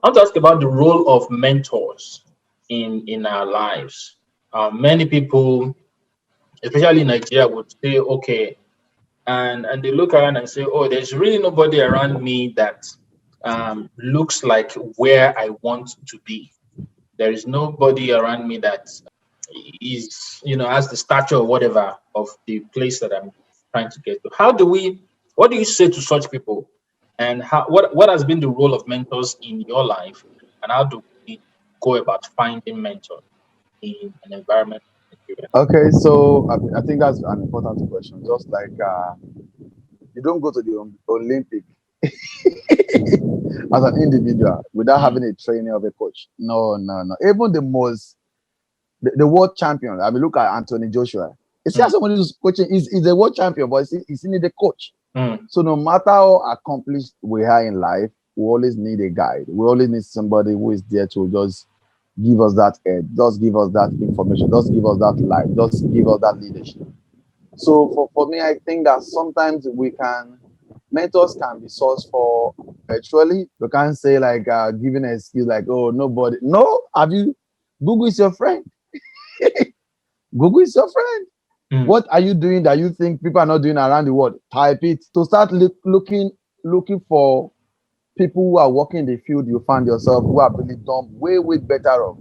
I want to ask about the role of mentors in our lives. Many people, especially in Nigeria, would say, okay, and they look around and say, oh, there's really nobody around me that looks like where I want to be. There is nobody around me that is, has the stature or whatever of the place that I'm trying to get to. What do you say to such people? And what has been the role of mentors in your life? And how do we go about finding mentors in an environment like Nigeria? Okay, so I think that's an important question. Just like you don't go to the Olympic as an individual without Mm, having a training of a coach. No, no, no. Even the world champion. I mean, look at Anthony Joshua. You see, mm, as somebody who's coaching, he's a world champion, but he's need a coach. mm, So no matter how accomplished we are in life, we always need a guide. We always need somebody who is there to just give us that edge, just give us that information, just give us that life, just give us that leadership. So for me, I think that sometimes mentors can be sourced for virtually. You can't say like giving an excuse like, oh, nobody. No, have you? Google is your friend. Google is your friend. mm, What are you doing that you think people are not doing around the world? Type it to start looking for people who are working in the field you find yourself who have really done way better off,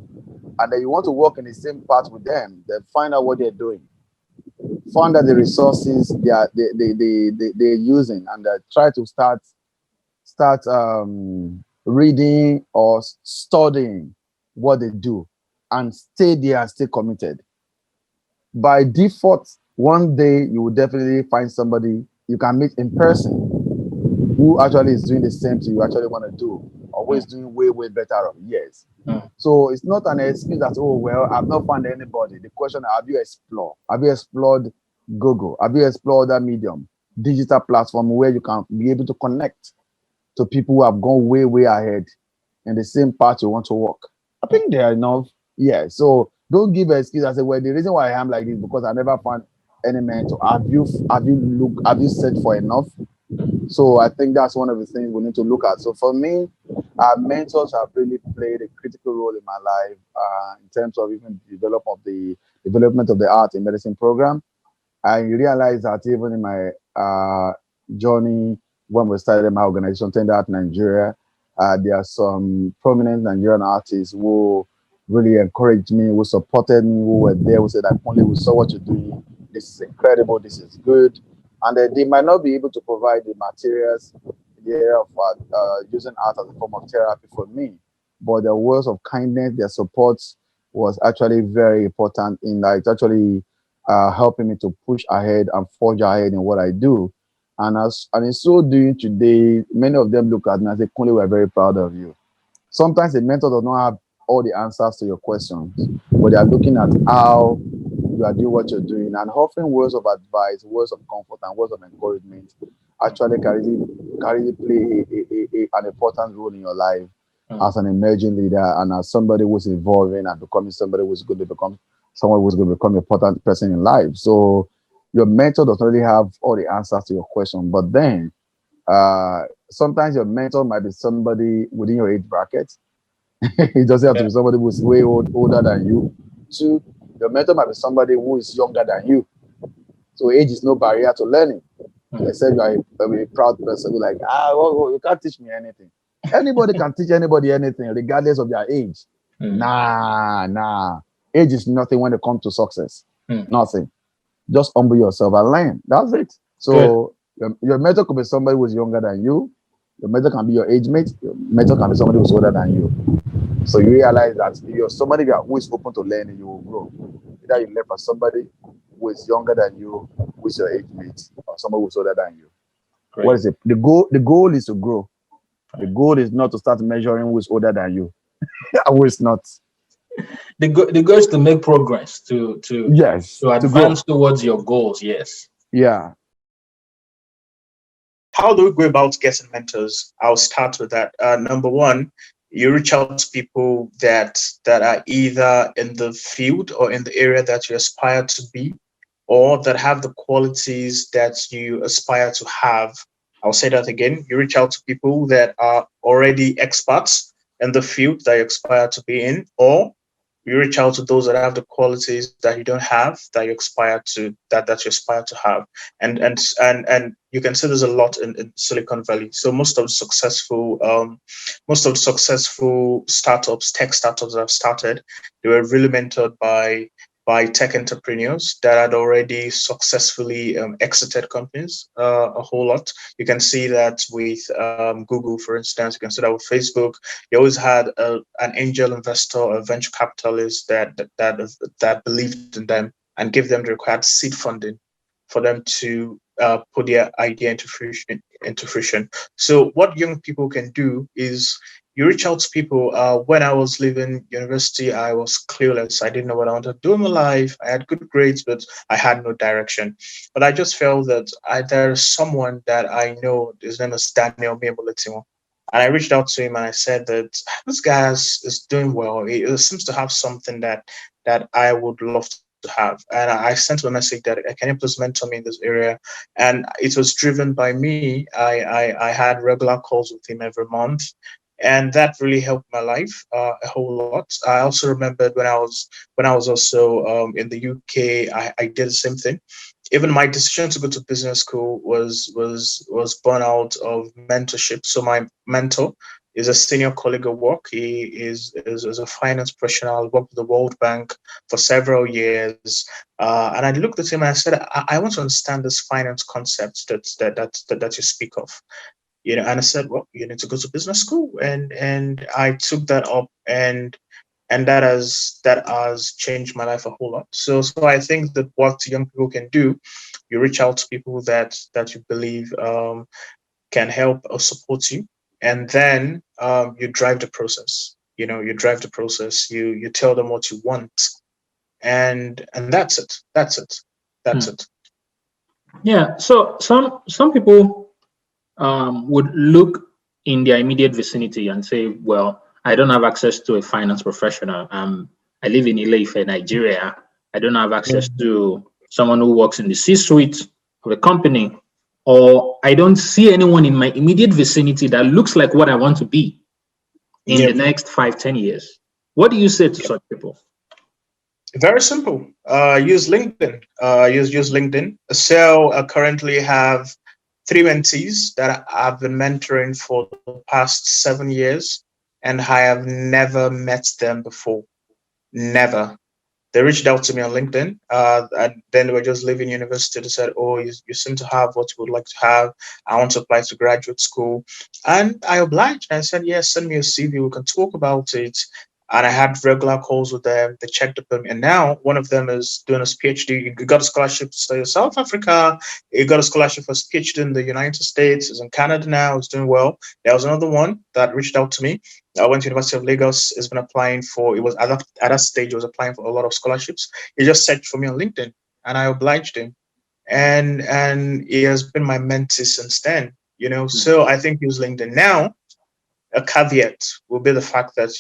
and then you want to work in the same path with them. Then find out what they're doing, find out the resources they're using, and try to start reading or studying what they do, and stay there and stay committed. By default, one day you will definitely find somebody you can meet in person who actually is doing the same thing you actually want to do, or who mm, is doing way better of years. mm, So it's not an excuse that, oh, well, I've not found anybody. The question, have you explored? Have you explored Google? Have you explored that medium, digital platform where you can be able to connect to people who have gone way ahead in the same path you want to walk? I mm. think they are enough. Yeah. So don't give an excuse and say, well, the reason why I am like this is because I never found any mentor. Have you searched for enough? So I think that's one of the things we need to look at. So for me, mentors have really played a critical role in my life in terms of even development of the art in medicine program. I realized that even in my journey when we started my organization, Tender Art Nigeria, there are some prominent Nigerian artists who really encouraged me, who supported me, who were there, who said, "I only we saw what you're doing. This is incredible. This is good." And they might not be able to provide the materials in the area of using art as a form of therapy for me, but their words of kindness, their support was actually very important in like actually helping me to push ahead and forge ahead in what I do. And in so doing today, many of them look at me and say, Kunle, we're very proud of you. Sometimes a mentor does not have all the answers to your questions, but they are looking at how you are doing what you're doing, and offering words of advice, words of comfort, and words of encouragement actually carry play an important role in your life Mm. as an emerging leader and as somebody who's evolving and becoming somebody who's going to become someone who's going to become an important person in life. So your mentor does not really have all the answers to your question, but then uh, sometimes your mentor might be somebody within your age bracket. It doesn't have to Yeah. be somebody who's older than you. Two, your mentor might be somebody who is younger than you. So age is no barrier to learning. Mm, Except you are a proud person who like, you can't teach me anything. Anybody can teach anybody anything, regardless of their age. mm, Nah. Age is nothing when it comes to success. mm. Nothing. Just humble yourself and learn. That's it. Good. So your mentor could be somebody who's younger than you. Your mentor can be your age mate. Your mentor can be somebody who's older than you. So you realize that if you're somebody who is open to learning, you will grow. Either you learn from somebody who is younger than you, who is your age mate, or somebody who's older than you. What Great. is it? The goal is to grow. The goal is not to start measuring who is older than you. Who is not. The goal is to make progress, Yes, to to grow. advance towards your goals. Yes. Yeah. How do we go about getting mentors? I'll start with that. Number one, you reach out to people that are either in the field or in the area that you aspire to be, or that have the qualities that you aspire to have. I'll say that again. You reach out to people that are already experts in the field that you aspire to be in, or you reach out to those that have the qualities that you don't have that you aspire to have. And you can see there's a lot in Silicon Valley. So most of the successful startups, tech startups that have started, they were really mentored by tech entrepreneurs that had already successfully exited companies a whole lot. You can see that with Google, for instance. You can see that with Facebook. You always had an angel investor, a venture capitalist that believed in them and gave them the required seed funding for them to put their idea into fruition. So what young people can do is you reach out to people. When I was leaving university, I was clueless. I didn't know what I wanted to do in my life. I had good grades, but I had no direction. But I just felt that there's someone that I know. His name is Daniel Mimolitimo. And I reached out to him and I said that this guy is doing well. He seems to have something that I would love to have. And I sent him a message that, can you please mentor me in this area? And it was driven by me. I had regular calls with him every month. And that really helped my life a whole lot. I also remembered when I was also in the UK, I did the same thing. Even my decision to go to business school was born out of mentorship. So my mentor is a senior colleague at work. He is a finance professional, worked with the World Bank for several years. And I looked at him and I said, I want to understand this finance concept that you speak of. And I said, well, you need to go to business school. And I took that up, and that has changed my life a whole lot. So I think that what young people can do, you reach out to people that you believe can help or support you, and then you drive the process. You drive the process. You tell them what you want, and that's it. That's it. That's it. Yeah. So some people would look in their immediate vicinity and say, well, I don't have access to a finance professional. I live in Ile-Ife, Nigeria. I don't have access to someone who works in the C-suite of a company, or I don't see anyone in my immediate vicinity that looks like what I want to be in the next 5-10 years. What do you say to such people? Very simple. Use LinkedIn. Use LinkedIn. So I currently have 3 mentees that I've been mentoring for the past 7 years, and I have never met them before. Never. They reached out to me on LinkedIn, and then they were just leaving university. They said, "Oh, you seem to have what you would like to have. I want to apply to graduate school," and I obliged. I said, "Yes, send me a CV. We can talk about it." And I had regular calls with them. They checked up on me, and now one of them is doing his PhD. He got a scholarship to South Africa. He got a scholarship for his PhD in the United States. He's in Canada now. He's doing well. There was another one that reached out to me. I went to University of Lagos. Has been applying for. It was at that stage. He was applying for a lot of scholarships. He just searched for me on LinkedIn, and I obliged him, and he has been my mentee since then. So I think use LinkedIn. Now, a caveat will be the fact that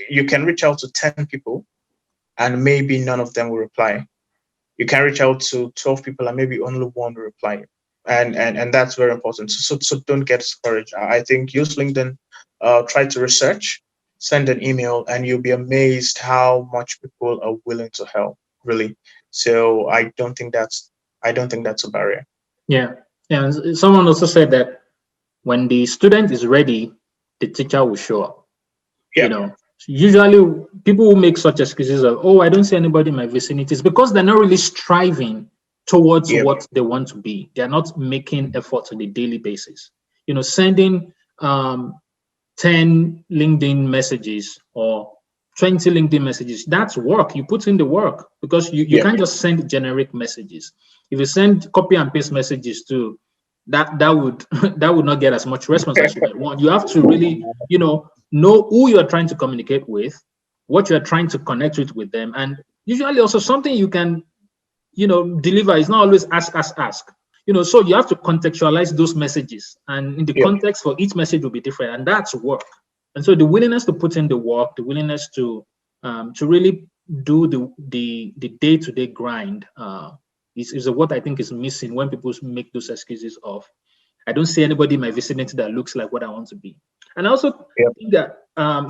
you can reach out to 10 people, and maybe none of them will reply. You can reach out to 12 people, and maybe only one will reply. And that's very important. So don't get discouraged. I think use LinkedIn, try to research, send an email, and you'll be amazed how much people are willing to help. Really. So I don't think that's a barrier. Yeah. And someone also said that when the student is ready, the teacher will show up. Yeah. Usually people who make such excuses of, oh, I don't see anybody in my vicinity, is because they're not really striving towards Yeah. what they want to be. They're not making efforts on a daily basis. Sending 10 LinkedIn messages or 20 LinkedIn messages, that's work. You put in the work, because you Yeah. can't just send generic messages. If you send copy and paste messages too, that would that would not get as much response as you might want. You have to really, know who you're trying to communicate with, what you're trying to connect with them. And usually also something you can, deliver is not always ask. So you have to contextualize those messages, and in the Yeah. context for each message will be different, and that's work. And so the willingness to put in the work, the willingness to really do the day-to-day grind is what I think is missing when people make those excuses of, I don't see anybody in my vicinity that looks like what I want to be. And I also Yep. think that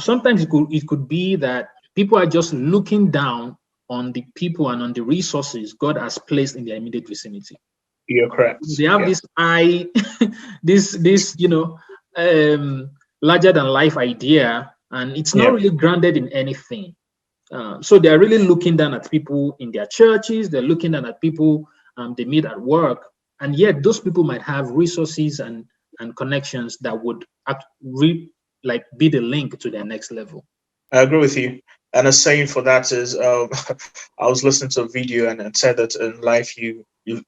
sometimes it could be that people are just looking down on the people and on the resources God has placed in their immediate vicinity. You're correct. They have Yeah. this eye, this larger than life idea, and it's not Yeah. really grounded in anything. So they're really looking down at people in their churches. They're looking down at people they meet at work, and yet those people might have resources and connections that would like be the link to their next level. I agree with you. And a saying for that is, I was listening to a video and it said that in life you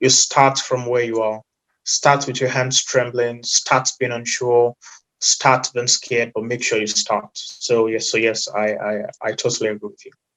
start from where you are, start with your hands trembling, start being unsure, start being scared, but make sure you start. So yes, I totally agree with you.